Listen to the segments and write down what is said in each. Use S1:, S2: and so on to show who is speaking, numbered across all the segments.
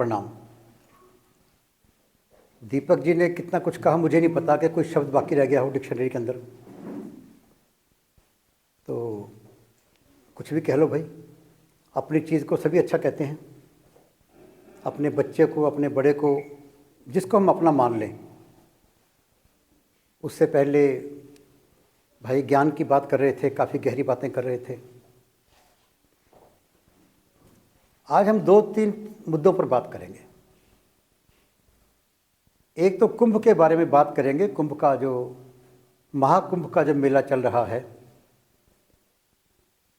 S1: प्रणाम। दीपक जी ने कितना कुछ कहा, मुझे नहीं पता कि कोई शब्द बाकी रह गया हो डिक्शनरी के अंदर। तो कुछ भी कह लो भाई, अपनी चीज़ को सभी अच्छा कहते हैं। अपने बच्चे को, अपने बड़े को, जिसको हम अपना मान लें। उससे पहले भाई ज्ञान की बात कर रहे थे, काफ़ी गहरी बातें कर रहे थे। आज हम 2-3 मुद्दों पर बात करेंगे। एक तो कुंभ के बारे में बात करेंगे। कुंभ का जो महाकुंभ का जो मेला चल रहा है,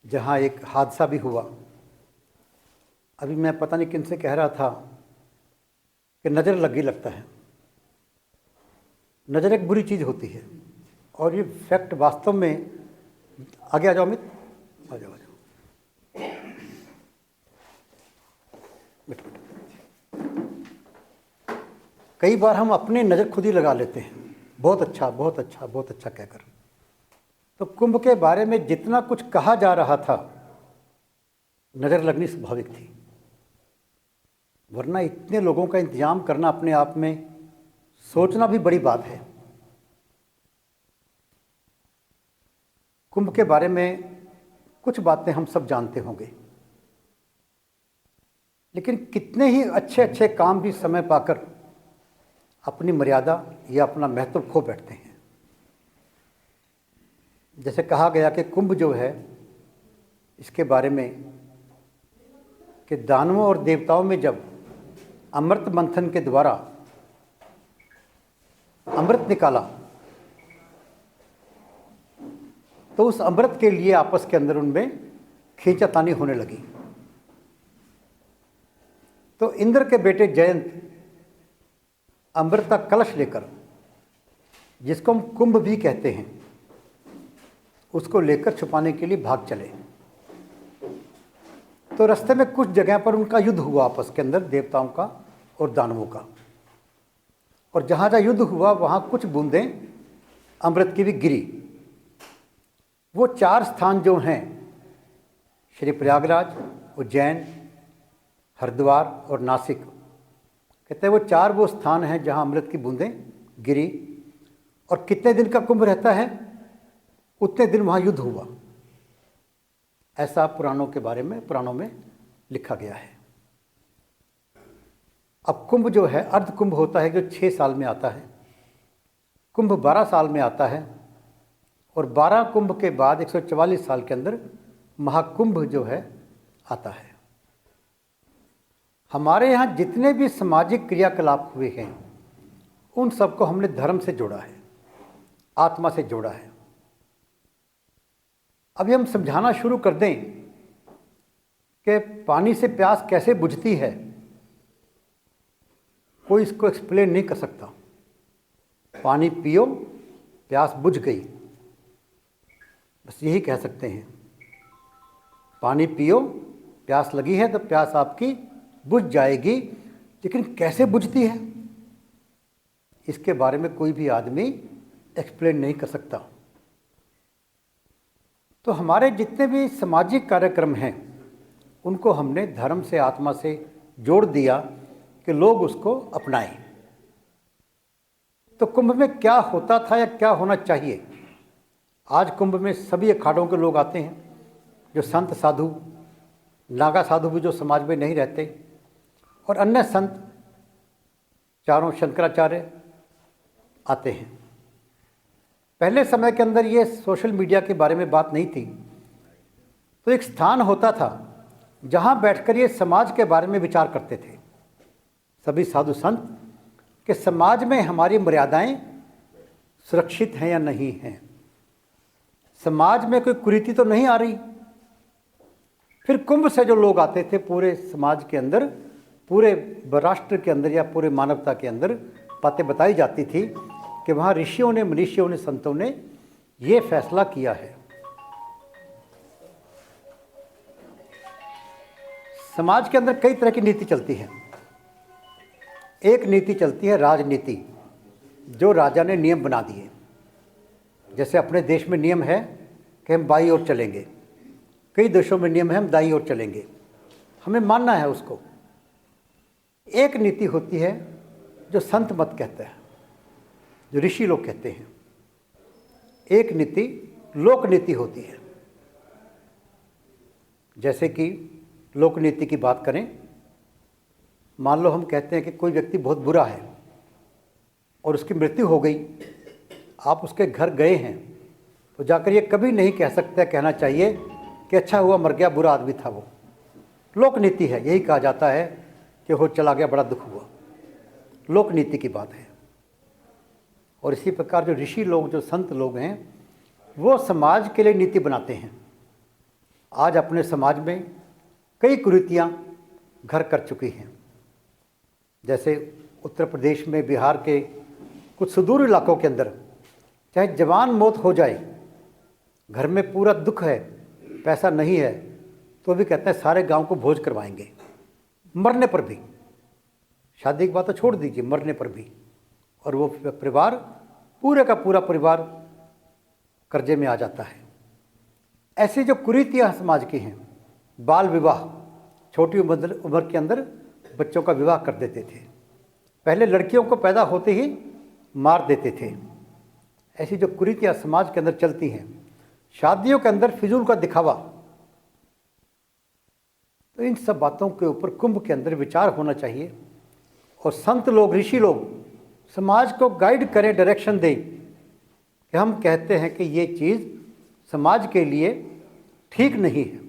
S1: जहाँ एक हादसा भी हुआ। अभी मैं पता नहीं किन से कह रहा था कि नज़र लगी लगता है। नज़र एक बुरी चीज़ होती है और ये फैक्ट वास्तव में। आगे आ जाओ अमित, आ जाओ। कई बार हम अपने नज़र खुद ही लगा लेते हैं, बहुत अच्छा बहुत अच्छा बहुत अच्छा कहकर। तो कुंभ के बारे में जितना कुछ कहा जा रहा था, नज़र लगनी स्वाभाविक थी। वरना इतने लोगों का इंतजाम करना अपने आप में सोचना भी बड़ी बात है। कुंभ के बारे में कुछ बातें हम सब जानते होंगे, लेकिन कितने ही अच्छे अच्छे काम भी समय पाकर अपनी मर्यादा या अपना महत्व खो बैठते हैं। जैसे कहा गया कि कुंभ जो है, इसके बारे में कि दानवों और देवताओं में जब अमृत मंथन के द्वारा अमृत निकाला, तो उस अमृत के लिए आपस के अंदर उनमें खींचातानी होने लगी। तो इंद्र के बेटे जयंत अमृत का कलश लेकर, जिसको हम कुंभ भी कहते हैं, उसको लेकर छुपाने के लिए भाग चले। तो रास्ते में कुछ जगह पर उनका युद्ध हुआ आपस के अंदर, देवताओं का और दानवों का। और जहाँ जहाँ युद्ध हुआ वहाँ कुछ बूंदें अमृत की भी गिरी। वो 4 स्थान जो हैं, श्री प्रयागराज, उज्जैन, हरिद्वार और नासिक, कहते हैं वो 4 वो स्थान हैं जहाँ अमृत की बूंदें गिरी। और कितने दिन का कुंभ रहता है, उतने दिन वहाँ युद्ध हुआ। ऐसा पुराणों में लिखा गया है। अब कुंभ जो है, अर्ध कुंभ होता है जो 6 साल में आता है। कुंभ 12 साल में आता है। और 12 कुंभ के बाद 144 साल के अंदर महाकुंभ जो है आता है। हमारे यहाँ जितने भी सामाजिक क्रियाकलाप हुए हैं, उन सबको हमने धर्म से जोड़ा है, आत्मा से जोड़ा है। अभी हम समझाना शुरू कर दें कि पानी से प्यास कैसे बुझती है, कोई इसको एक्सप्लेन नहीं कर सकता। पानी पियो, प्यास बुझ गई, बस यही कह सकते हैं। पानी पियो, प्यास लगी है तो प्यास आपकी बुझ जाएगी। लेकिन कैसे बुझती है, इसके बारे में कोई भी आदमी एक्सप्लेन नहीं कर सकता। तो हमारे जितने भी सामाजिक कार्यक्रम हैं, उनको हमने धर्म से, आत्मा से जोड़ दिया कि लोग उसको अपनाएं। तो कुंभ में क्या होता था या क्या होना चाहिए? आज कुंभ में सभी अखाड़ों के लोग आते हैं, जो संत साधु, नागा साधु भी जो समाज में नहीं रहते, और अन्य संत, चारों शंकराचार्य आते हैं। पहले समय के अंदर ये सोशल मीडिया के बारे में बात नहीं थी, तो एक स्थान होता था जहाँ बैठकर ये समाज के बारे में विचार करते थे सभी साधु संत, कि समाज में हमारी मर्यादाएं सुरक्षित हैं या नहीं हैं, समाज में कोई कुरीति तो नहीं आ रही। फिर कुंभ से जो लोग आते थे, पूरे समाज के अंदर, पूरे राष्ट्र के अंदर या पूरे मानवता के अंदर बातें बताई जाती थी कि वहाँ ऋषियों ने, मनीषियों ने, संतों ने ये फैसला किया है। समाज के अंदर कई तरह की नीति चलती है। एक नीति चलती है राजनीति, जो राजा ने नियम बना दिए। जैसे अपने देश में नियम है कि हम बाईं ओर चलेंगे, कई देशों में नियम है हम दाईं ओर चलेंगे, हमें मानना है उसको। एक नीति होती है जो संत मत कहते हैं, जो ऋषि लोग कहते हैं। एक नीति लोक नीति होती है। जैसे कि लोक नीति की बात करें, मान लो हम कहते हैं कि कोई व्यक्ति बहुत बुरा है और उसकी मृत्यु हो गई, आप उसके घर गए हैं, तो जाकर ये कभी नहीं कह सकते, कहना चाहिए कि अच्छा हुआ मर गया, बुरा आदमी था वो। लोक नीति है, यही कहा जाता है कि वो चला गया, बड़ा दुख हुआ। लोक नीति की बात है। और इसी प्रकार जो ऋषि लोग, जो संत लोग हैं, वो समाज के लिए नीति बनाते हैं। आज अपने समाज में कई कुरीतियाँ घर कर चुकी हैं। जैसे उत्तर प्रदेश में, बिहार के कुछ सुदूर इलाकों के अंदर चाहे जवान मौत हो जाए, घर में पूरा दुख है, पैसा नहीं है, तो भी कहते हैं सारे गांव को भोज करवाएंगे, मरने पर भी। शादी की बात तो छोड़ दीजिए, मरने पर भी। और वो परिवार, पूरे का पूरा परिवार कर्जे में आ जाता है। ऐसी जो कुरीतियाँ समाज की हैं, बाल विवाह, छोटी उम्र के अंदर बच्चों का विवाह कर देते थे। पहले लड़कियों को पैदा होते ही मार देते थे। ऐसी जो कुरीतियाँ समाज के अंदर चलती हैं, शादियों के अंदर फिजूल का दिखावा, तो इन सब बातों के ऊपर कुंभ के अंदर विचार होना चाहिए। और संत लोग, ऋषि लोग समाज को गाइड करें, डायरेक्शन दें कि हम कहते हैं कि ये चीज़ समाज के लिए ठीक नहीं है,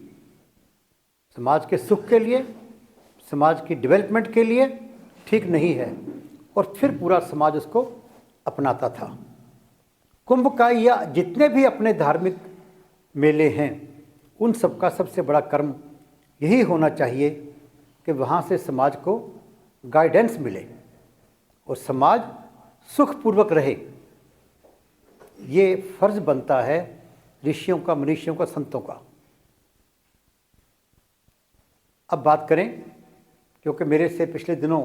S1: समाज के सुख के लिए, समाज की डेवलपमेंट के लिए ठीक नहीं है। और फिर पूरा समाज उसको अपनाता था। कुंभ का या जितने भी अपने धार्मिक मेले हैं, उन सब का सबसे बड़ा कर्म यही होना चाहिए कि वहाँ से समाज को गाइडेंस मिले और समाज सुखपूर्वक रहे। ये फर्ज बनता है ऋषियों का, मनीषियों का, संतों का। अब बात करें, क्योंकि मेरे से पिछले दिनों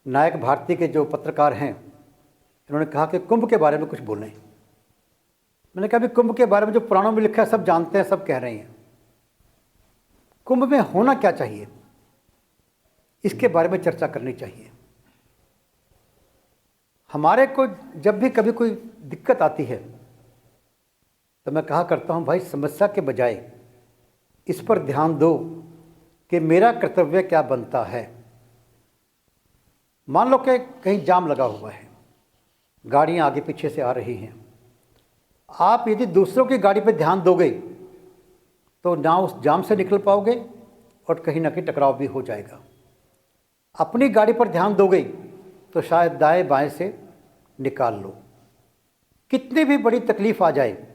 S1: नायक भारती के जो पत्रकार हैं, उन्होंने कहा कि कुंभ के बारे में कुछ बोलें। मैंने कहा भी कुंभ के बारे में जो पुराणों में लिखा है सब जानते हैं, सब कह रहे हैं। कुंभ में होना क्या चाहिए, इसके बारे में चर्चा करनी चाहिए। हमारे को जब भी कभी कोई दिक्कत आती है तो मैं कहा करता हूँ, भाई समस्या के बजाय इस पर ध्यान दो कि मेरा कर्तव्य क्या बनता है। मान लो कि कहीं जाम लगा हुआ है, गाड़ियाँ आगे पीछे से आ रही हैं। आप यदि दूसरों की गाड़ी पर ध्यान दोगे तो ना उस जाम से निकल पाओगे और कहीं ना कहीं टकराव भी हो जाएगा। अपनी गाड़ी पर ध्यान दोगे तो शायद दाएं बाएं से निकाल लो। कितनी भी बड़ी तकलीफ़ आ जाए,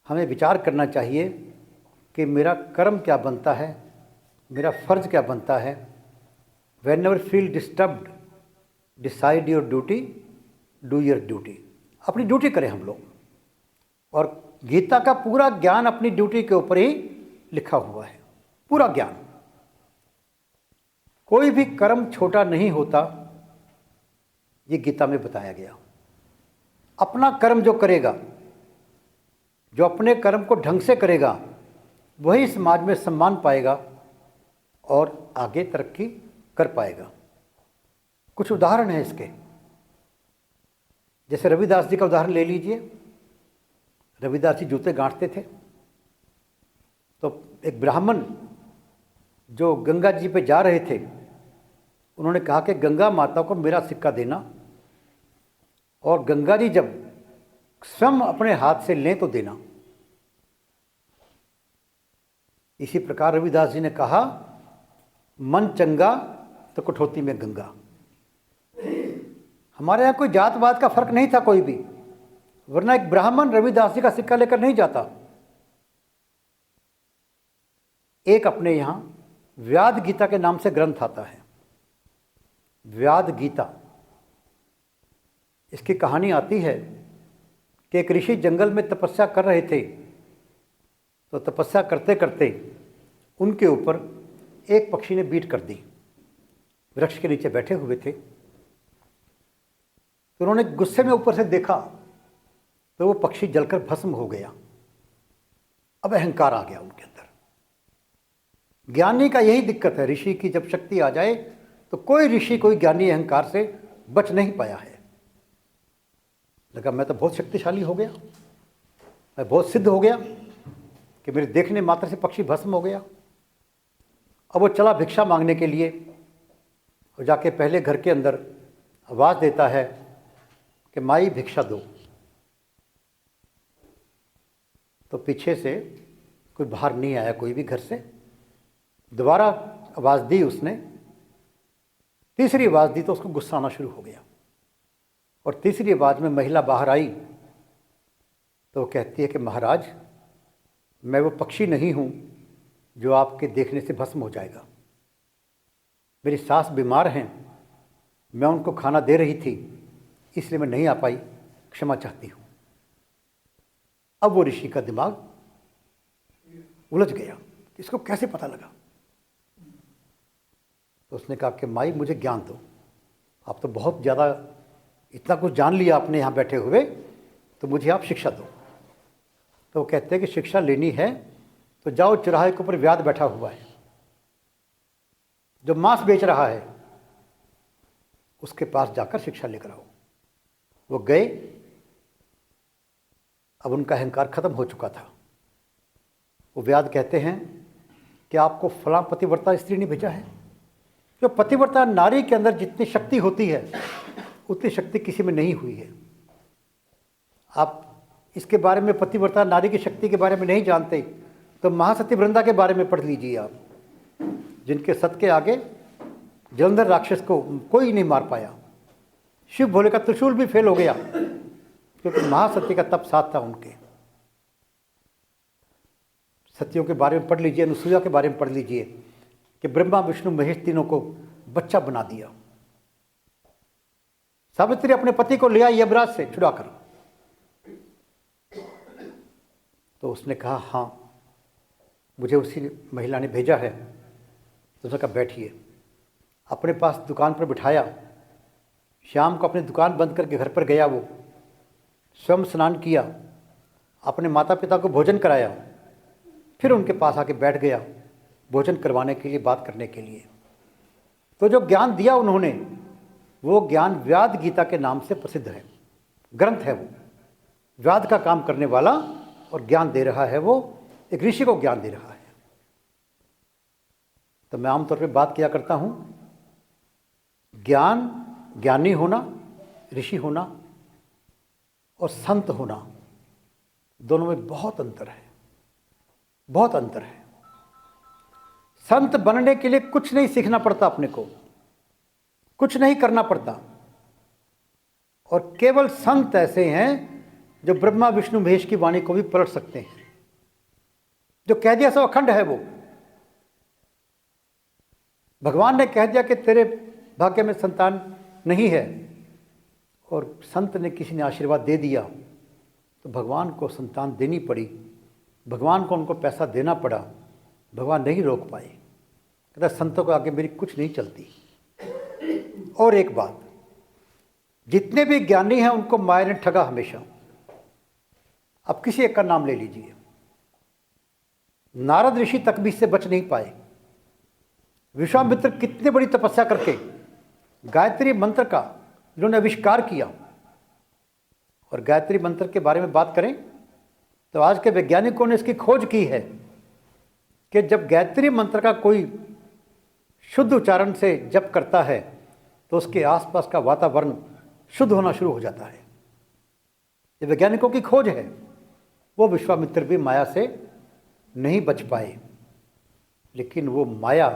S1: हमें विचार करना चाहिए कि मेरा कर्म क्या बनता है, मेरा फ़र्ज क्या बनता है। When ever feel disturbed, decide your duty, do your duty. अपनी ड्यूटी करें हम लोग। और गीता का पूरा ज्ञान अपनी ड्यूटी के ऊपर ही लिखा हुआ है, पूरा ज्ञान। कोई भी कर्म छोटा नहीं होता, ये गीता में बताया गया। अपना कर्म जो करेगा, जो अपने कर्म को ढंग से करेगा, वही समाज में सम्मान पाएगा और आगे तरक्की कर पाएगा। कुछ उदाहरण हैं इसके। जैसे रविदास जी का उदाहरण ले लीजिए। रविदास जी जूते गांठते थे, तो एक ब्राह्मण जो गंगा जी पे जा रहे थे, उन्होंने कहा कि गंगा माता को मेरा सिक्का देना, और गंगा जी जब स्वयं अपने हाथ से लें तो देना। इसी प्रकार रविदास जी ने कहा, मन चंगा तो कठौती में गंगा। हमारे यहाँ कोई जातवाद का फर्क नहीं था कोई भी, वरना एक ब्राह्मण रविदास जी का सिक्का लेकर नहीं जाता। एक अपने यहाँ व्याद गीता के नाम से ग्रंथ आता है, व्याद गीता। इसकी कहानी आती है कि एक ऋषि जंगल में तपस्या कर रहे थे, तो तपस्या करते करते उनके ऊपर एक पक्षी ने बीट कर दी। वृक्ष के नीचे बैठे हुए थे, तो उन्होंने गुस्से में ऊपर से देखा तो वो पक्षी जलकर भस्म हो गया। अब अहंकार आ गया उनके अंदर। ज्ञानी का यही दिक्कत है, ऋषि की जब शक्ति आ जाए तो कोई ऋषि कोई ज्ञानी अहंकार से बच नहीं पाया है। लगा मैं तो बहुत शक्तिशाली हो गया, मैं बहुत सिद्ध हो गया कि मेरे देखने मात्र से पक्षी भस्म हो गया। अब वो चला भिक्षा मांगने के लिए और जाके पहले घर के अंदर आवाज़ देता है कि माई भिक्षा दो। तो पीछे से कोई बाहर नहीं आया, कोई भी घर से। दोबारा आवाज़ दी उसने, तीसरी आवाज़ दी तो उसको गुस्सा आना शुरू हो गया। और तीसरी आवाज़ में महिला बाहर आई तो वो कहती है कि महाराज, मैं वो पक्षी नहीं हूँ जो आपके देखने से भस्म हो जाएगा। मेरी सास बीमार हैं, मैं उनको खाना दे रही थी, इसलिए मैं नहीं आ पाई, क्षमा चाहती हूँ। अब वो ऋषि का दिमाग उलझ गया, इसको कैसे पता लगा। तो उसने कहा कि माई मुझे ज्ञान दो, आप तो बहुत ज़्यादा इतना कुछ जान लिया आपने यहाँ बैठे हुए, तो मुझे आप शिक्षा दो। तो वो कहते हैं कि शिक्षा लेनी है तो जाओ, चौराहे के ऊपर व्याध बैठा हुआ है जो मांस बेच रहा है, उसके पास जाकर शिक्षा लेकर आओ। वो गए। अब उनका अहंकार खत्म हो चुका था। वो व्याध कहते हैं कि आपको फलां पतिव्रता स्त्री ने भेजा है। जो पतिव्रता नारी के अंदर जितनी शक्ति होती है उतनी शक्ति किसी में नहीं हुई है। आप इसके बारे में, पतिव्रता नारी की शक्ति के बारे में नहीं जानते तो महासती वृंदा के बारे में पढ़ लीजिए आप, जिनके सत के आगे जलंधर राक्षस को कोई नहीं मार पाया। शिव भोले का त्रिशूल भी फेल हो गया क्योंकि महासती का तप साथ था उनके। सतियों के बारे में पढ़ लीजिए, अनुसुईया के बारे में पढ़ लीजिए कि ब्रह्मा विष्णु महेश तीनों को बच्चा बना दिया। सावित्री अपने पति को ले आई यमराज से छुड़ाकर। तो उसने कहा हाँ, मुझे उसी महिला ने भेजा है। तो उसने कहा बैठिए। अपने पास दुकान पर बिठाया। शाम को अपनी दुकान बंद करके घर पर गया। वो स्वयं स्नान किया, अपने माता पिता को भोजन कराया, फिर उनके पास आके बैठ गया भोजन करवाने के लिए, बात करने के लिए। तो जो ज्ञान दिया उन्होंने, वो ज्ञान व्याध गीता के नाम से प्रसिद्ध है, ग्रंथ है। वो व्याध का काम करने वाला और ज्ञान दे रहा है, वो एक ऋषि को ज्ञान दे रहा है। तो मैं आमतौर पे बात किया करता हूँ, ज्ञान, ज्ञानी होना, ऋषि होना और संत होना, दोनों में बहुत अंतर है, बहुत अंतर है। संत बनने के लिए कुछ नहीं सीखना पड़ता, अपने को कुछ नहीं करना पड़ता। और केवल संत ऐसे हैं जो ब्रह्मा विष्णु महेश की वाणी को भी पलट सकते हैं। जो कह दिया सो अखंड है। वो भगवान ने कह दिया कि तेरे भाग्य में संतान नहीं है, और संत ने, किसी ने आशीर्वाद दे दिया, तो भगवान को संतान देनी पड़ी, भगवान को उनको पैसा देना पड़ा, भगवान नहीं रोक पाए। कहता संतों को आगे मेरी कुछ नहीं चलती। और एक बात, जितने भी ज्ञानी हैं उनको माया ने ठगा हमेशा। अब किसी एक का नाम ले लीजिए, नारद ऋषि तक भी इससे बच नहीं पाए। विश्वामित्र कितनी बड़ी तपस्या करके गायत्री मंत्र का इन्होंने आविष्कार किया। और गायत्री मंत्र के बारे में बात करें तो आज के वैज्ञानिकों ने इसकी खोज की है कि जब गायत्री मंत्र का कोई शुद्ध उच्चारण से जप करता है तो उसके आसपास का वातावरण शुद्ध होना शुरू हो जाता है। ये वैज्ञानिकों की खोज है। वो विश्वामित्र भी माया से नहीं बच पाए, लेकिन वो माया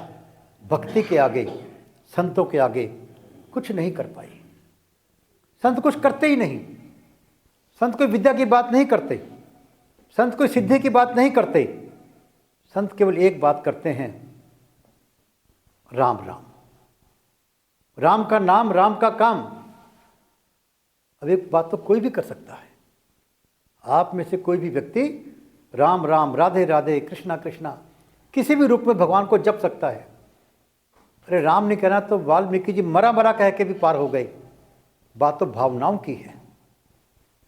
S1: भक्ति के आगे, संतों के आगे कुछ नहीं कर पाई। संत कुछ करते ही नहीं। संत कोई विद्या की बात नहीं करते, संत कोई सिद्धि की बात नहीं करते। संत केवल एक बात करते हैं, राम राम, राम का नाम, राम का काम। अब एक बात तो कोई भी कर सकता है। आप में से कोई भी व्यक्ति राम राम, राधे राधे, कृष्णा कृष्णा, किसी भी रूप में भगवान को जप सकता है। अरे राम नहीं कहना तो वाल्मीकि जी मरा मरा कह के भी पार हो गए। बात तो भावनाओं की है,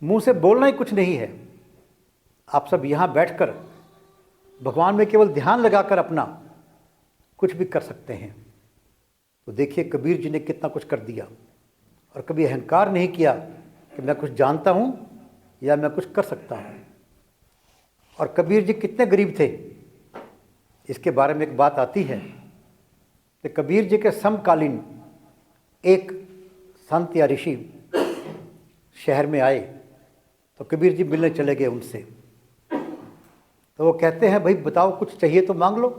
S1: मुंह से बोलना ही कुछ नहीं है। आप सब यहाँ बैठकर भगवान में केवल ध्यान लगाकर अपना कुछ भी कर सकते हैं। तो देखिए कबीर जी ने कितना कुछ कर दिया, और कभी अहंकार नहीं किया कि मैं कुछ जानता हूँ या मैं कुछ कर सकता हूँ। और कबीर जी कितने गरीब थे, इसके बारे में एक बात आती है कि कबीर जी के समकालीन एक संत या ऋषि शहर में आए, तो कबीर जी मिलने चले गए उनसे। तो वो कहते हैं, भाई बताओ कुछ चाहिए तो मांग लो।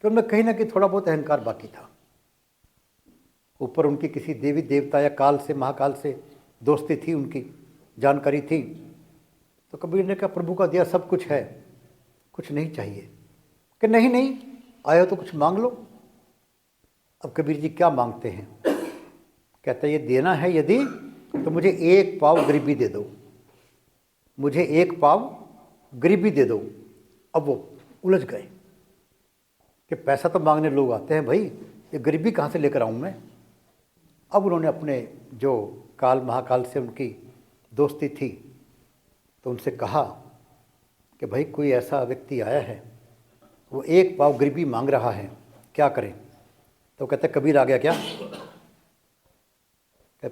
S1: तो उनमें कहीं ना कहीं थोड़ा बहुत अहंकार बाकी था। ऊपर उनकी किसी देवी देवता या काल से, महाकाल से दोस्ती थी, उनकी जानकारी थी। तो कबीर ने कहा, प्रभु का दिया सब कुछ है, कुछ नहीं चाहिए। कि नहीं नहीं, आए हो तो कुछ मांग लो। अब कबीर जी क्या मांगते हैं? कहते हैं, ये देना है यदि तो मुझे एक पाव गरीबी दे दो, मुझे एक पाव गरीबी दे दो। अब वो उलझ गए कि पैसा तो मांगने लोग आते हैं, भाई ये गरीबी कहाँ से लेकर आऊँ मैं। अब उन्होंने अपने जो काल महाकाल से उनकी दोस्ती थी, तो उनसे कहा कि भाई कोई ऐसा व्यक्ति आया है, वो एक पाव गरीबी मांग रहा है, क्या करें? तो कहते कबीर आ गया क्या?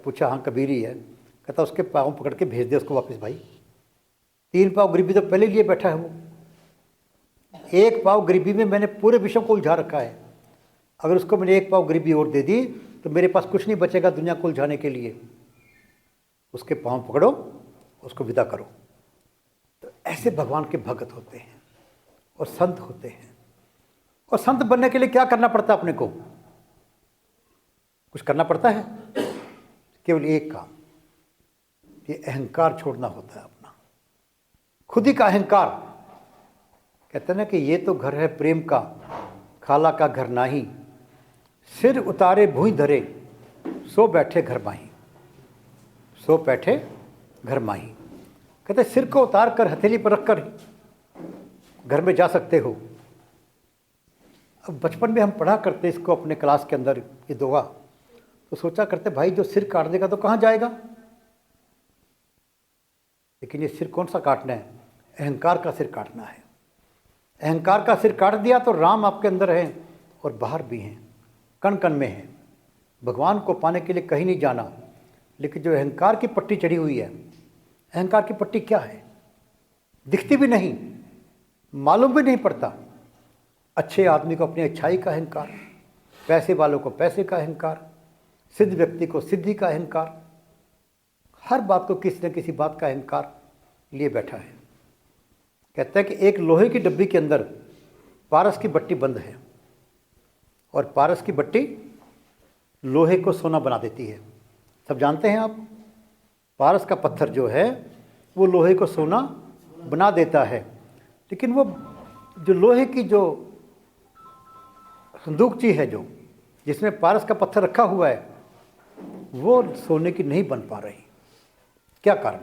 S1: पूछा, हाँ कबीर ही है। कहता उसके पाँव पकड़ के भेज दे उसको वापस। भाई 3 पाव गरीबी तो पहले लिए बैठा है वो, 1 पाव गरीबी में मैंने पूरे विश्व को उलझा रखा है। अगर उसको मैंने 1 पाव गरीबी और दे दी तो मेरे पास कुछ नहीं बचेगा दुनिया को उलझाने के लिए। उसके पाँव पकड़ो, उसको विदा करो। तो ऐसे भगवान के भक्त होते हैं और संत होते हैं। और संत बनने के लिए क्या करना पड़ता है अपने को? कुछ करना पड़ता है? केवल एक काम, ये अहंकार छोड़ना होता है अपना, खुद ही का अहंकार। कहते हैं ना कि ये तो घर है प्रेम का, खाला का घर नाही, सिर उतारे भूई धरे, सो बैठे घर माही, सो बैठे घर माही। कहते सिर को उतार कर हथेली पर रखकर घर में जा सकते हो। अब बचपन में हम पढ़ा करते इसको अपने क्लास के अंदर, ये दोहा, तो सोचा करते भाई जो सिर काट देगा तो कहाँ जाएगा। लेकिन ये सिर कौन सा काटना है? अहंकार का सिर काटना है। अहंकार का सिर काट दिया तो राम आपके अंदर हैं और बाहर भी हैं, कण कण में हैं। भगवान को पाने के लिए कहीं नहीं जाना। लेकिन जो अहंकार की पट्टी चढ़ी हुई है, अहंकार की पट्टी क्या है? दिखती भी नहीं, मालूम भी नहीं पड़ता। अच्छे आदमी को अपनी अच्छाई का अहंकार, पैसे वालों को पैसे का अहंकार, सिद्ध व्यक्ति को सिद्धि का अहंकार, हर बात को किसी न किसी बात का अहंकार लिए बैठा है। कहता है कि एक लोहे की डब्बी के अंदर पारस की बट्टी बंद है, और पारस की बट्टी लोहे को सोना बना देती है। सब जानते हैं आप, पारस का पत्थर जो है वो लोहे को सोना बना देता है। लेकिन वो जो लोहे की जो संदूकची है, जो जिसमें पारस का पत्थर रखा हुआ है, वो सोने की नहीं बन पा रही। क्या कारण?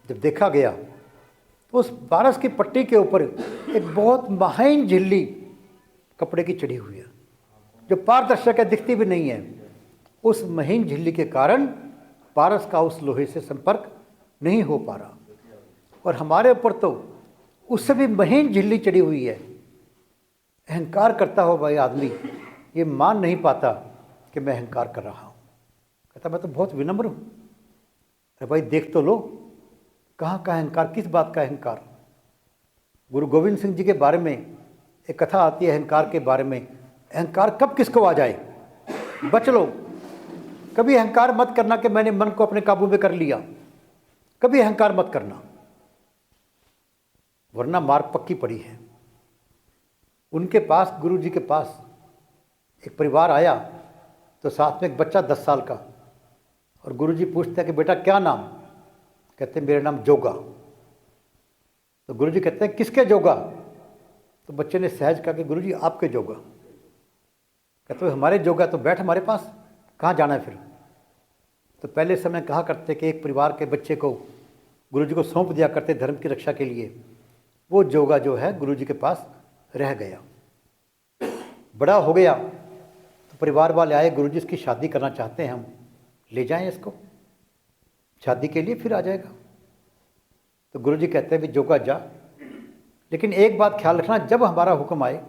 S1: जब देखा गया तो उस पारस की पट्टी के ऊपर एक बहुत महीन झिल्ली कपड़े की चढ़ी हुई है, जो पारदर्शक है, दिखती भी नहीं है। उस महीन झिल्ली के कारण पारस का उस लोहे से संपर्क नहीं हो पा रहा। और हमारे ऊपर तो उससे भी महीन झिल्ली चढ़ी हुई है। अहंकार करता हो भाई आदमी, ये मान नहीं पाता कि मैं अहंकार कर रहा हूँ। कहता मैं तो बहुत विनम्र हूँ। अरे भाई देख तो लो, कहाँ का अहंकार, किस बात का अहंकार। गुरु गोविंद सिंह जी के बारे में एक कथा आती है अहंकार के बारे में। अहंकार कब किसको आ जाए, बच लो। कभी अहंकार मत करना कि मैंने मन को अपने काबू में कर लिया, कभी अहंकार मत करना, वरना मार पक्की पड़ी है। उनके पास, गुरु जी के पास एक परिवार आया, तो साथ में एक बच्चा 10 साल का, और गुरु जी पूछते हैं कि बेटा क्या नाम? कहते हैं मेरा नाम जोगा। तो गुरु जी कहते हैं किसके जोगा? तो बच्चे ने सहज कहा कि गुरु जी आपके जोगा। कहते हैं हमारे जोगा, तो बैठ हमारे पास, कहाँ जाना है फिर? तो पहले समय कहा करते कि एक परिवार के बच्चे को गुरु जी को सौंप दिया करते धर्म की रक्षा के लिए। वो जोगा जो है गुरु जी के पास रह गया, बड़ा हो गया। तो परिवार वाले आए, गुरु जी इसकी शादी करना चाहते हैं, हम ले जाएं इसको शादी के लिए, फिर आ जाएगा। तो गुरु जी कहते हैं भी जोगा जा, लेकिन एक बात ख्याल रखना, जब हमारा हुक्म आए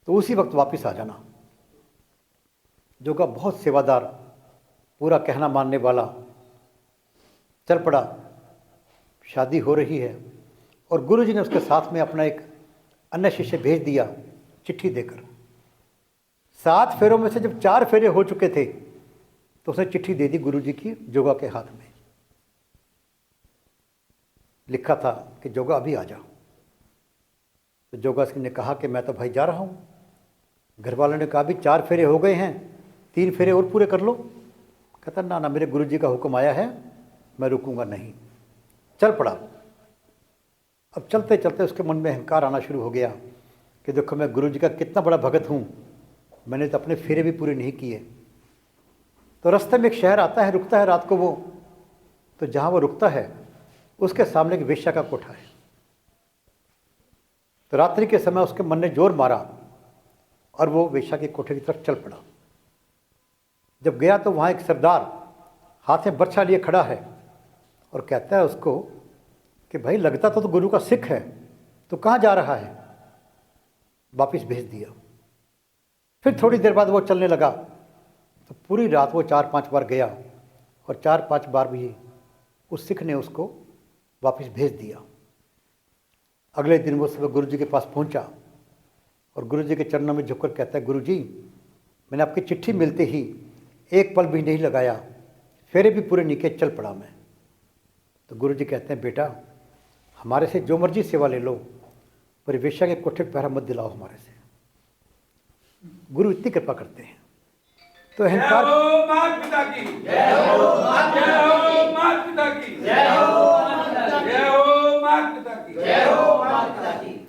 S1: तो उसी वक्त वापस आ जाना। जोगा बहुत सेवादार, पूरा कहना मानने वाला, चल पड़ा। शादी हो रही है और गुरुजी ने उसके साथ में अपना एक अन्य शिष्य भेज दिया चिट्ठी देकर। 7 फेरों में से जब 4 फेरे हो चुके थे तो उसने चिट्ठी दे दी गुरुजी की जोगा के हाथ में। लिखा था कि जोगा अभी आ जा। तो जोगा ने कहा कि मैं तो भाई जा रहा हूँ। घर वालों ने कहा भी 4 फेरे हो गए हैं, 3 फेरे और पूरे कर लो। कहता ना ना, मेरे गुरुजी का हुक्म आया है, मैं रुकूंगा नहीं। चल पड़ा। अब चलते चलते उसके मन में अहंकार आना शुरू हो गया कि देखो मैं गुरुजी का कितना बड़ा भगत हूँ, मैंने तो अपने फेरे भी पूरे नहीं किए। तो रास्ते में एक शहर आता है, रुकता है रात को वो। तो जहाँ वो रुकता है उसके सामने एक वेश्या का कोठा है। तो रात्रि के समय उसके मन ने जोर मारा और वो वेश्या के कोठे की तरफ चल पड़ा। जब गया तो वहाँ एक सरदार हाथ में बर्छा लिए खड़ा है और कहता है उसको कि भाई लगता तो गुरु का सिख है, तो कहाँ जा रहा है? वापिस भेज दिया। फिर थोड़ी देर बाद वो चलने लगा तो पूरी रात वो 4-5 बार गया और 4-5 बार भी उस सिख ने उसको वापस भेज दिया। अगले दिन वो सुबह गुरुजी के पास पहुंचा और गुरुजी के चरणों में झुककर कहता है, गुरुजी मैंने आपकी चिट्ठी मिलते ही एक पल भी नहीं लगाया, फेरे भी पूरे नहीं किए, चल पड़ा मैं। तो गुरुजी कहते हैं, बेटा हमारे से जो मर्जी सेवा ले लो, पर वेश्या के कोठे पर पहरा मत दिलाओ हमारे से। गुरु इतनी कृपा करते हैं। तो अहंकार,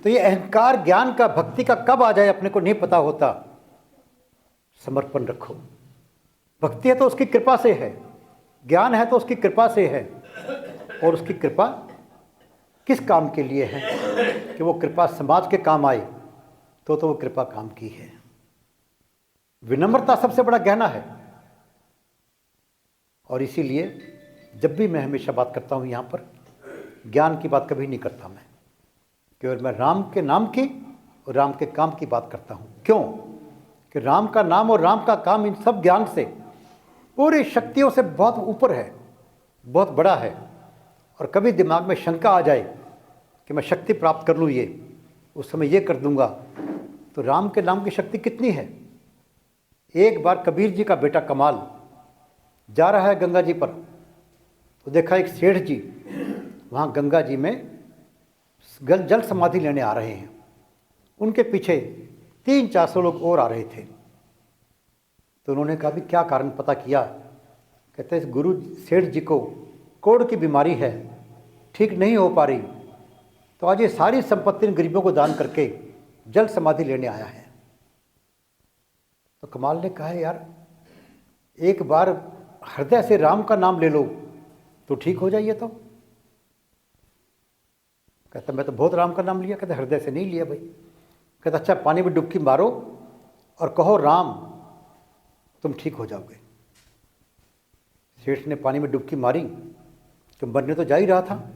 S1: तो ये अहंकार ज्ञान का, भक्ति का कब आ जाए अपने को नहीं पता होता। समर्पण रखो। भक्ति है तो उसकी कृपा से है, ज्ञान है तो उसकी कृपा से है। और उसकी कृपा किस काम के लिए है कि वो कृपा समाज के काम आए, तो वो कृपा काम की है। विनम्रता सबसे बड़ा गहना है। और इसीलिए जब भी मैं हमेशा बात करता हूँ यहाँ पर, ज्ञान की बात कभी नहीं करता मैं, केवल मैं राम के नाम की और राम के काम की बात करता हूँ। क्यों? कि राम का नाम और राम का काम इन सब ज्ञान से, पूरी शक्तियों से बहुत ऊपर है, बहुत बड़ा है। और कभी दिमाग में शंका आ जाए कि मैं शक्ति प्राप्त कर लूँ ये, उस समय ये कर दूंगा, तो राम के नाम की शक्ति कितनी है। एक बार कबीर जी का बेटा कमाल जा रहा है गंगा जी पर, तो देखा एक सेठ जी वहाँ गंगा जी में जल समाधि लेने आ रहे हैं। उनके पीछे 300-400 लोग और आ रहे थे। तो उन्होंने कहा भी क्या कारण पता किया? कहते हैं गुरु सेठ जी को कोढ़ की बीमारी है, ठीक नहीं हो पा रही, तो आज ये सारी संपत्ति गरीबों को दान करके जल समाधि लेने आया है। तो कमाल ने कहा यार एक बार हृदय से राम का नाम ले लो तो ठीक हो जाइए। तो कहता मैं तो बहुत राम का नाम लिया। कहता हृदय से नहीं लिया भाई। कहता अच्छा पानी में डुबकी मारो और कहो राम, तुम ठीक हो जाओगे। सेठ ने पानी में डुबकी मारी तो मरने तो जा ही रहा था,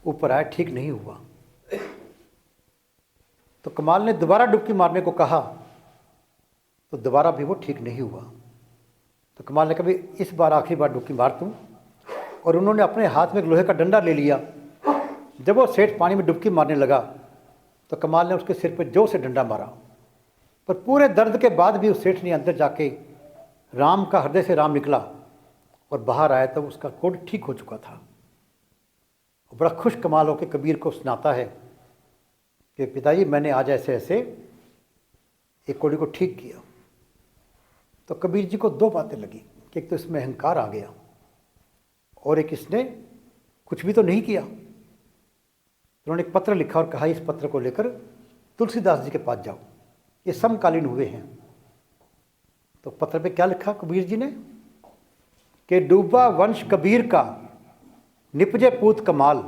S1: ऊपर आया, ठीक नहीं हुआ। तो कमाल ने दोबारा डुबकी मारने को कहा तो दोबारा भी वो ठीक नहीं हुआ। तो कमाल ने कहा इस बार आखिरी बार डुबकी मार तुम। और उन्होंने अपने हाथ में एक लोहे का डंडा ले लिया। जब वो सेठ पानी में डुबकी मारने लगा तो कमाल ने उसके सिर पर जोर से डंडा मारा, पर पूरे दर्द के बाद भी उस सेठ ने अंदर जाके राम का, हृदय से राम निकला और बाहर आया तो उसका कोढ़ ठीक हो चुका था। और बड़ा खुश कमाल होकर कबीर को सुनाता है कि पिताजी मैंने आज ऐसे ऐसे एक कोढ़ी को ठीक किया। तो कबीर जी को 2 बातें लगी कि एक तो इसमें अहंकार आ गया और एक इसने कुछ भी तो नहीं किया। उन्होंने एक पत्र लिखा और कहा इस पत्र को लेकर तुलसीदास जी के पास जाओ, ये समकालीन हुए हैं। तो पत्र पे क्या लिखा कबीर जी ने कि डूबा वंश कबीर का निपजे पूत कमाल,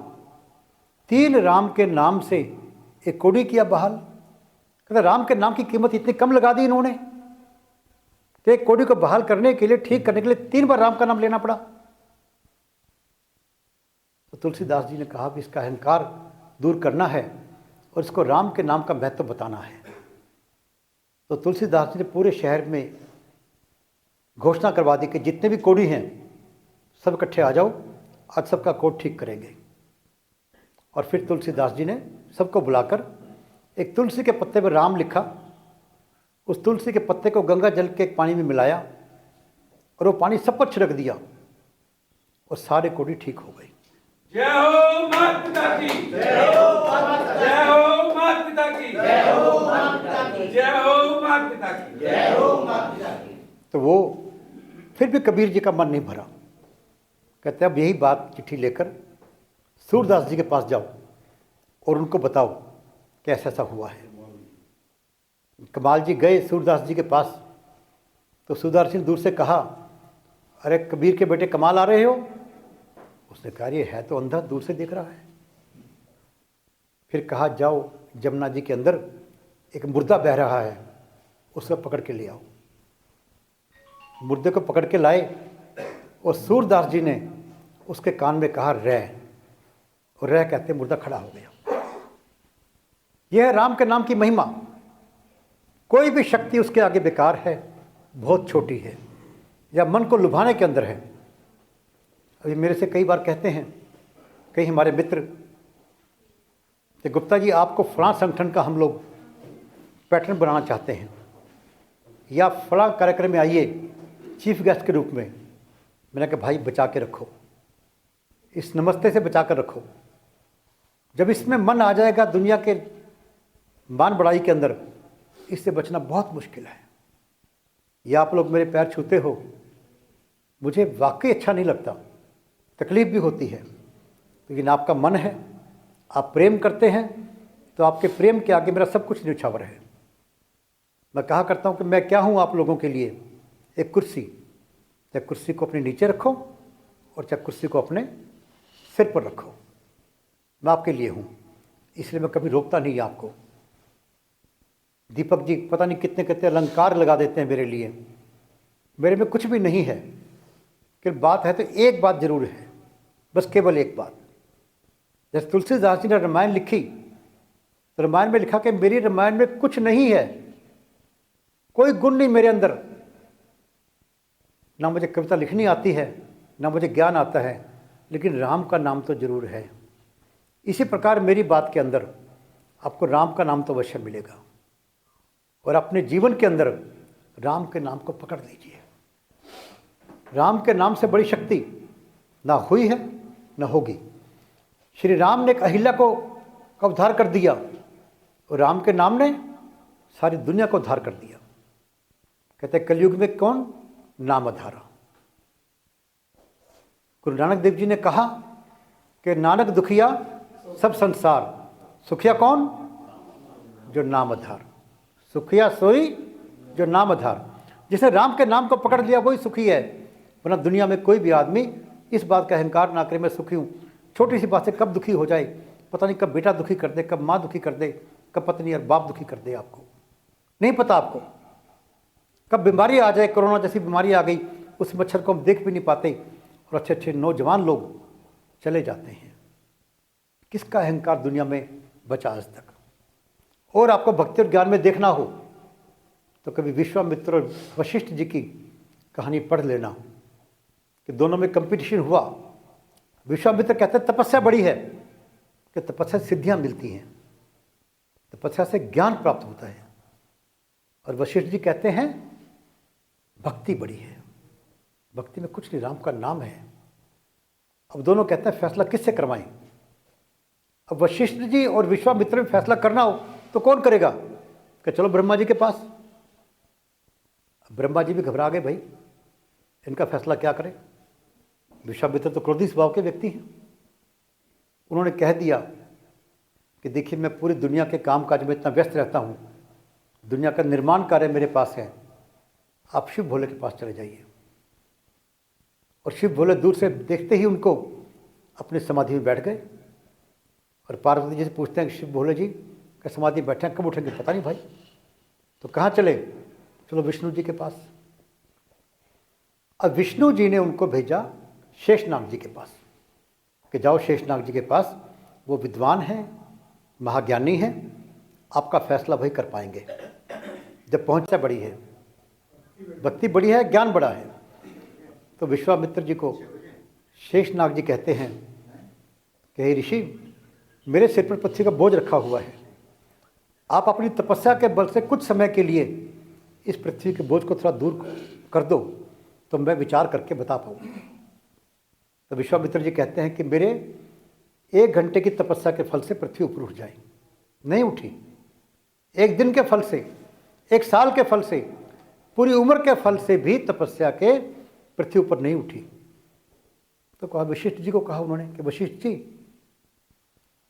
S1: 3 राम के नाम से एक कोढ़ी किया बहाल। कहते राम के नाम की कीमत इतनी कम लगा दी इन्होंने कि एक कोढ़ी को बहाल करने के लिए, ठीक करने के लिए 3 बार राम का नाम लेना पड़ा। तो तुलसीदास जी ने कहा कि इसका अहंकार दूर करना है और इसको राम के नाम का महत्व बताना है। तो तुलसीदास जी ने पूरे शहर में घोषणा करवा दी कि जितने भी कोढ़ी हैं सब इकट्ठे आ जाओ, आज सबका कोढ़ ठीक करेंगे। और फिर तुलसीदास जी ने सबको बुलाकर एक तुलसी के पत्ते पर राम लिखा, उस तुलसी के पत्ते को गंगा जल के पानी में मिलाया और वो पानी सब पर छिड़क दिया और सारे कोढ़ी ठीक हो गई।
S2: जय हो माता पिता की, जय हो माता, जय हो माता पिता की, जय हो माता पिता की, जय हो माता पिता की, जय हो माता पिता की।
S1: तो वो फिर भी कबीर जी का मन नहीं भरा। कहते अब यही बात चिट्ठी लेकर सूरदास जी के पास जाओ और उनको बताओ कि ऐसा ऐसा हुआ है। कमाल जी गए सूरदास जी के पास, तो सूरदास जी ने दूर से कहा, अरे कबीर के बेटे कमाल आ रहे हो? उसने कहा ये है तो अंधा, दूर से देख रहा है। फिर कहा जाओ जमुना जी के अंदर एक मुर्दा बह रहा है, उसको पकड़ के ले आओ। मुर्दे को पकड़ के लाए और सूरदास जी ने उसके कान में कहा रह, और रह कहते मुर्दा खड़ा हो गया। यह है राम के नाम की महिमा। कोई भी शक्ति उसके आगे बेकार है, बहुत छोटी है, या मन को लुभाने के अंदर है। अभी मेरे से कई बार कहते हैं कई हमारे मित्र कि गुप्ता जी आपको फलां संगठन का हम लोग पैटर्न बनाना चाहते हैं, या फलां कार्यक्रम में आइए चीफ गेस्ट के रूप में। मैंने कहा भाई बचा के रखो, इस नमस्ते से बचा कर रखो। जब इसमें मन आ जाएगा दुनिया के मान बढ़ाई के अंदर, इससे बचना बहुत मुश्किल है। या आप लोग मेरे पैर छूते हो, मुझे वाकई अच्छा नहीं लगता, तकलीफ़ भी होती है, लेकिन आपका मन है, आप प्रेम करते हैं, तो आपके प्रेम के आगे मेरा सब कुछ न्यौछावर है। मैं कहा करता हूँ कि मैं क्या हूँ आप लोगों के लिए, एक कुर्सी। चाहे कुर्सी को अपने नीचे रखो और चाहे कुर्सी को अपने सिर पर रखो, मैं आपके लिए हूँ, इसलिए मैं कभी रोकता नहीं आपको। दीपक जी पता नहीं कितने कितने अलंकार लगा देते हैं मेरे लिए, मेरे में कुछ भी नहीं है। कि बात है तो एक बात जरूर है, बस केवल एक बात। जैसे तुलसीदास जी ने रामायण लिखी, तो रामायण में लिखा कि मेरी रामायण में कुछ नहीं है, कोई गुण नहीं मेरे अंदर, ना मुझे कविता लिखनी आती है, ना मुझे ज्ञान आता है, लेकिन राम का नाम तो जरूर है। इसी प्रकार मेरी बात के अंदर आपको राम का नाम तो अवश्य मिलेगा, और अपने जीवन के अंदर राम के नाम को पकड़ लीजिए। राम के नाम से बड़ी शक्ति ना हुई है ना होगी। श्री राम ने एक अहिल्या को उद्धार कर दिया, और राम के नाम ने सारी दुनिया को उद्धार कर दिया। कहते कलयुग में कौन नाम आधारा। गुरु नानक देव जी ने कहा कि नानक दुखिया सब संसार, सुखिया कौन? जो नाम आधार। सुखिया सोई जो नाम आधार। जिसने राम के नाम को पकड़ लिया वही सुखी है, वरना दुनिया में कोई भी आदमी इस बात का अहंकार ना करे मैं सुखी हूँ। छोटी सी बात से कब दुखी हो जाए, पता नहीं कब बेटा दुखी कर दे, कब माँ दुखी कर दे, कब पत्नी और बाप दुखी कर दे, आपको नहीं पता। आपको कब बीमारी आ जाए, कोरोना जैसी बीमारी आ गई, उस मच्छर को हम देख भी नहीं पाते, और अच्छे अच्छे नौजवान लोग चले जाते हैं। किसका अहंकार दुनिया में बचा आज तक? और आपको भक्ति और ज्ञान में देखना हो तो कभी विश्वामित्र और वशिष्ठ जी की कहानी पढ़ लेना, कि दोनों में कंपटीशन हुआ। विश्वामित्र कहते हैं तपस्या बड़ी है, कि तपस्या से सिद्धियां मिलती हैं, तपस्या से ज्ञान प्राप्त होता है। और वशिष्ठ जी कहते हैं भक्ति बड़ी है, भक्ति में कुछ नहीं, राम का नाम है। अब दोनों कहते हैं फैसला किससे करवाएं? अब वशिष्ठ जी और विश्वामित्र में फैसला करना हो तो कौन करेगा? कि चलो ब्रह्मा जी के पास। ब्रह्मा जी भी घबरा गए, भाई इनका फैसला क्या करें। विश्वामित्र तो क्रोधी स्वभाव के व्यक्ति हैं। उन्होंने कह दिया कि देखिए मैं पूरी दुनिया के काम काज में इतना व्यस्त रहता हूँ, दुनिया का निर्माण कार्य मेरे पास है, आप शिव भोले के पास चले जाइए। और शिव भोले दूर से देखते ही उनको अपनी समाधि में बैठ गए। और पार्वती जी से पूछते हैं कि शिव भोले जी का समाधि बैठे हैं, कब उठेंगे? पता नहीं भाई। तो कहाँ चले? चलो विष्णु जी के पास। अब विष्णु जी ने उनको भेजा शेषनाग जी के पास, कि जाओ शेषनाग जी के पास, वो विद्वान हैं, महाज्ञानी हैं, आपका फैसला वही कर पाएंगे। जब पहुंचा बड़ी है, भक्ति बड़ी है, ज्ञान बड़ा है, तो विश्वामित्र जी को शेषनाग जी कहते हैं कि हे ऋषि, मेरे सिर पर पृथ्वी का बोझ रखा हुआ है, आप अपनी तपस्या के बल से कुछ समय के लिए इस पृथ्वी के बोझ को थोड़ा दूर कर दो तो मैं विचार करके बता पाऊँ। तो विश्वामित्र जी कहते हैं कि मेरे 1 घंटे की तपस्या के फल से पृथ्वी ऊपर उठ जाए, नहीं उठी। 1 दिन के फल से, 1 साल के फल से, पूरी उम्र के फल से भी तपस्या के पृथ्वी ऊपर नहीं उठी। तो कहा, वशिष्ठ जी को कहा उन्होंने कि वशिष्ठ जी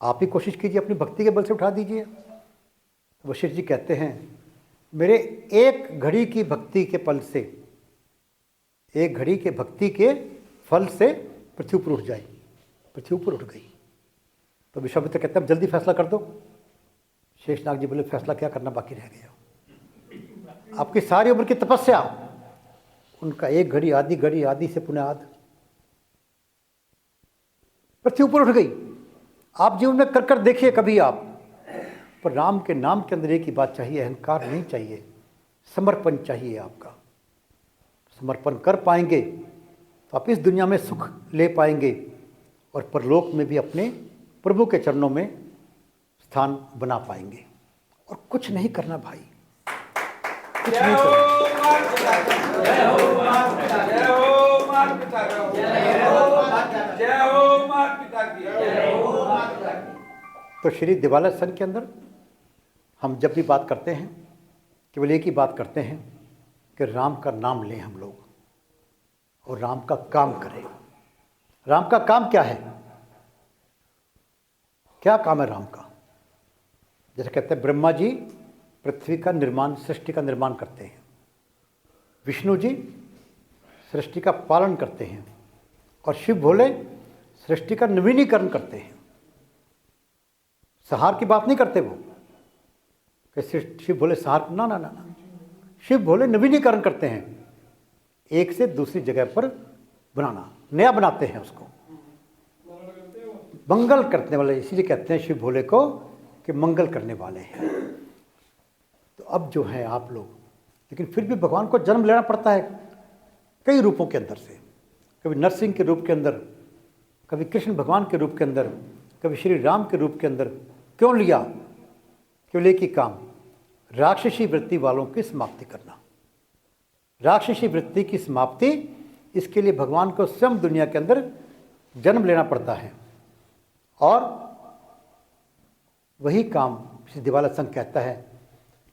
S1: आप ही कोशिश कीजिए, अपनी भक्ति के बल से उठा दीजिए। तो वशिष्ठ जी कहते हैं मेरे 1 घड़ी की भक्ति के फल से, 1 घड़ी के भक्ति के फल से पृथ्वी ऊपर उठ जाए। पृथ्वी ऊपर उठ गई। तो विश्वामित्र कहते हैं अब जल्दी फैसला कर दो। शेषनाग जी बोले, फैसला क्या करना बाकी रह गया, आपकी सारी उम्र की तपस्या, उनका 1 घड़ी, आधी घड़ी, आधी से पुनः आध, पृथ्वी ऊपर उठ गई। आप जीवन में कर कर देखिए कभी आप, पर राम के नाम के अंदर एक ही बात चाहिए, अहंकार नहीं चाहिए, समर्पण चाहिए। आपका समर्पण कर पाएंगे तो आप इस दुनिया में सुख ले पाएंगे और परलोक में भी अपने प्रभु के चरणों में स्थान बना पाएंगे। और कुछ नहीं करना भाई, कुछ नहीं करना।
S2: जय हो मात पिता की, जय हो मात पिता की, जय हो मात पिता की, जय हो मात पिता की।
S1: तो श्री दिवाला सन के अंदर हम जब भी बात करते हैं केवल एक ही बात करते हैं कि राम का नाम लें हम लोग और राम का काम करें। राम का काम क्या है? क्या काम है राम का? जैसे कहते हैं ब्रह्मा जी पृथ्वी का निर्माण, सृष्टि का निर्माण करते हैं, विष्णु जी सृष्टि का पालन करते हैं और शिव भोले सृष्टि का नवीनीकरण करते हैं। संहार की बात नहीं करते वो कि शिव भोले संहार, ना ना ना ना, शिव भोले नवीनीकरण करते हैं, एक से दूसरी जगह पर बनाना, नया बनाते हैं उसको, मंगल करने वाले, इसीलिए कहते हैं शिव भोले को कि मंगल करने वाले हैं। तो अब जो है आप लोग, लेकिन फिर भी भगवान को जन्म लेना पड़ता है कई रूपों के अंदर से, कभी नरसिंह के रूप के अंदर, कभी कृष्ण भगवान के रूप के अंदर, कभी श्री राम के रूप के अंदर। क्यों लिया? केवल एक ही काम, राक्षसी वृत्ति वालों की समाप्ति करना। राक्षसी वृत्ति की समाप्ति, इसके लिए भगवान को स्वयं दुनिया के अंदर जन्म लेना पड़ता है। और वही काम श्री दिवाला संघ कहता है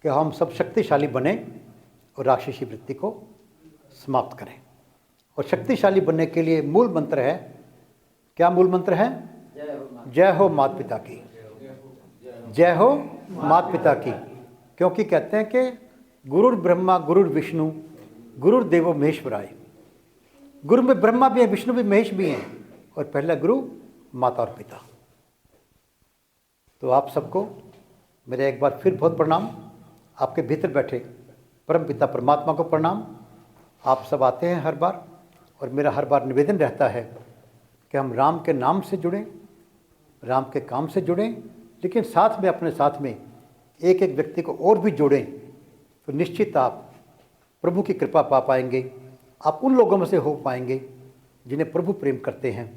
S1: कि हम सब शक्तिशाली बने और राक्षसी वृत्ति को समाप्त करें। और शक्तिशाली बनने के लिए मूल मंत्र है, क्या मूल मंत्र है? जय हो माता पिता की, जय हो माता पिता की। क्योंकि कहते हैं कि गुरुर ब्रह्मा गुरुर विष्णु गुरुर्देवो महेश्वराय। गुरु में ब्रह्मा भी है, विष्णु भी, महेश भी हैं, और पहला गुरु माता और पिता। तो आप सबको मेरे एक बार फिर बहुत प्रणाम। आपके भीतर बैठे परम पिता परमात्मा को प्रणाम। आप सब आते हैं हर बार, और मेरा हर बार निवेदन रहता है कि हम राम के नाम से जुड़ें, राम के काम से जुड़ें, लेकिन साथ में अपने साथ में एक एक व्यक्ति को और भी जोड़ें, तो निश्चित आप प्रभु की कृपा पा पाएंगे। आप उन लोगों में से हो पाएंगे जिन्हें प्रभु प्रेम करते हैं,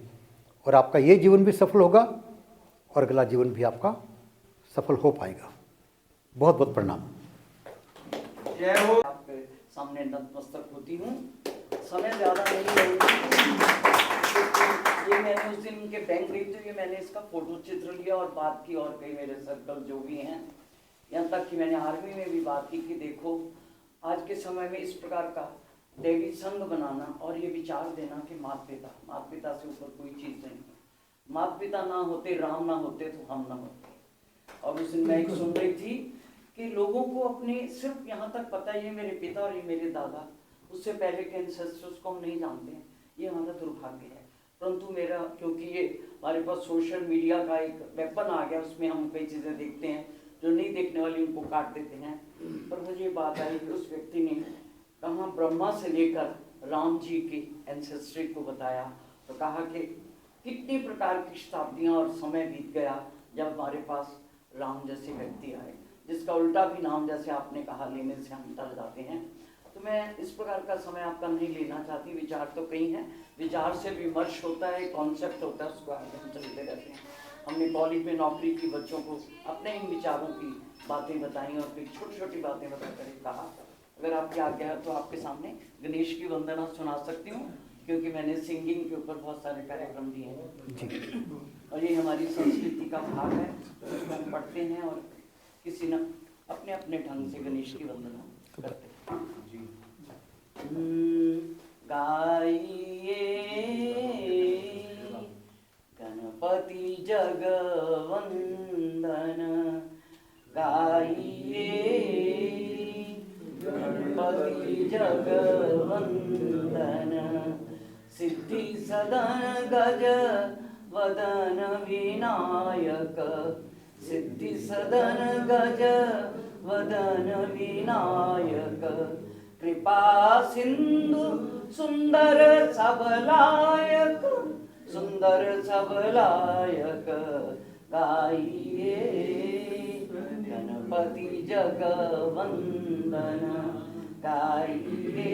S1: और आपका ये जीवन भी सफल होगा और अगला जीवन भी आपका सफल हो पाएगा। बहुत बहुत प्रणाम।
S2: जय हो।
S3: आपके सामने नतमस्तक होती हूँ। समय ज़्यादा नहीं लगेगा। ये मैंने उस दिन उनके बैंक गई तो ये मैंने इसका फोटो चित्र लिया और बात की, और कई मेरे सर्कल जो भी हैं, यहाँ तक कि मैंने आर्मी में भी बात की कि देखो आज के समय में इस प्रकार का देवी संघ बनाना और ये विचार देना कि माता पिता से ऊपर कोई चीज़ नहीं है। माता पिता ना होते, राम ना होते तो हम ना होते। और उस दिन मैं एक सुन रही थी कि लोगों को अपने सिर्फ यहाँ तक पता है ये मेरे पिता और ये मेरे दादा, उससे पहले के एंसेस्टर्स को हम नहीं जानते हैं। ये हमारा दुर्भाग्य है। परंतु मेरा, क्योंकि ये हमारे पास सोशल मीडिया का एक वेपन आ गया, उसमें हम कई चीज़ें देखते हैं जो नहीं देखने वाली उनको काट देते हैं। पर मुझे ये बात आई कि उस व्यक्ति ने कहाँ ब्रह्मा से लेकर राम जी की एंसेस्ट्री को बताया, तो कहा कि कितनी प्रकार की शताब्दियाँ और समय बीत गया जब हमारे पास राम जैसे व्यक्ति आए। जिसका उल्टा भी नाम जैसे आपने कहा लेने से हम टल जाते हैं। तो मैं इस प्रकार का समय आपका नहीं लेना चाहती। विचार तो कई हैं, विचार से विमर्श होता है, कॉन्सेप्ट होता है, उसको आगे हम चलते रहते हैं। हमने कॉलेज में नौकरी की बच्चों को अपने इन विचारों की बातें बताई और फिर छोटी छोटी बातें बताकर कहा, अगर आपकी आज्ञा है तो आपके सामने गणेश की वंदना सुना सकती हूँ, क्योंकि मैंने सिंगिंग के ऊपर बहुत सारे कार्यक्रम दिए हैं और ये हमारी संस्कृति का भाग है, उसको हम पढ़ते हैं और किसी न अपने अपने ढंग से गणेश की वंदना करते हैं। गाइए गणपति जगवंदन, गाइए गणपति जगवंदन, सिद्धि सदन गज वदन विनायक, सिद्धि सदन गज वदन विनायक, कृपा सिंधु सुंदर सबलायक, सुंदर सबलायक, गाइए गणपति जगवंदन, गाइए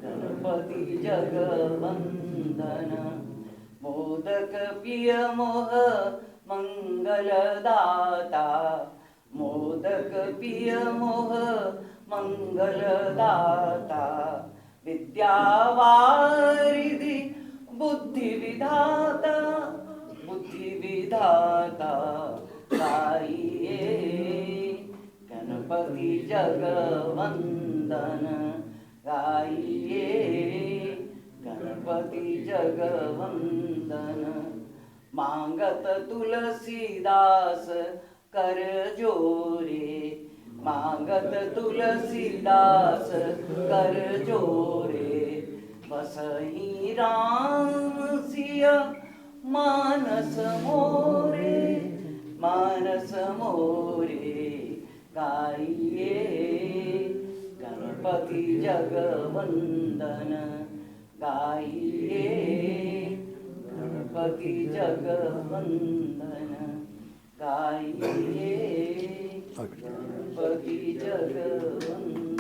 S3: गणपति जगवंदन, मोदक प्रिय मोह मंगलदाता, मोदक प्रिय मोह मंगलदाता, विद्यावारिधि बुद्धि विधाता, बुद्धि विधाता, गाइए गणपति जगवंदन, गाइए गणपति जगवंदन, मांगत तुलसीदास कर जोरे, मांगत तुलसीदास कर जोरे, बसहि राम सिया मानस मोरे, मानस मोरे, गाइए गणपति जगवंदन, गाइए गणपति जगवंदन, गाइए गणपति जगवंदन।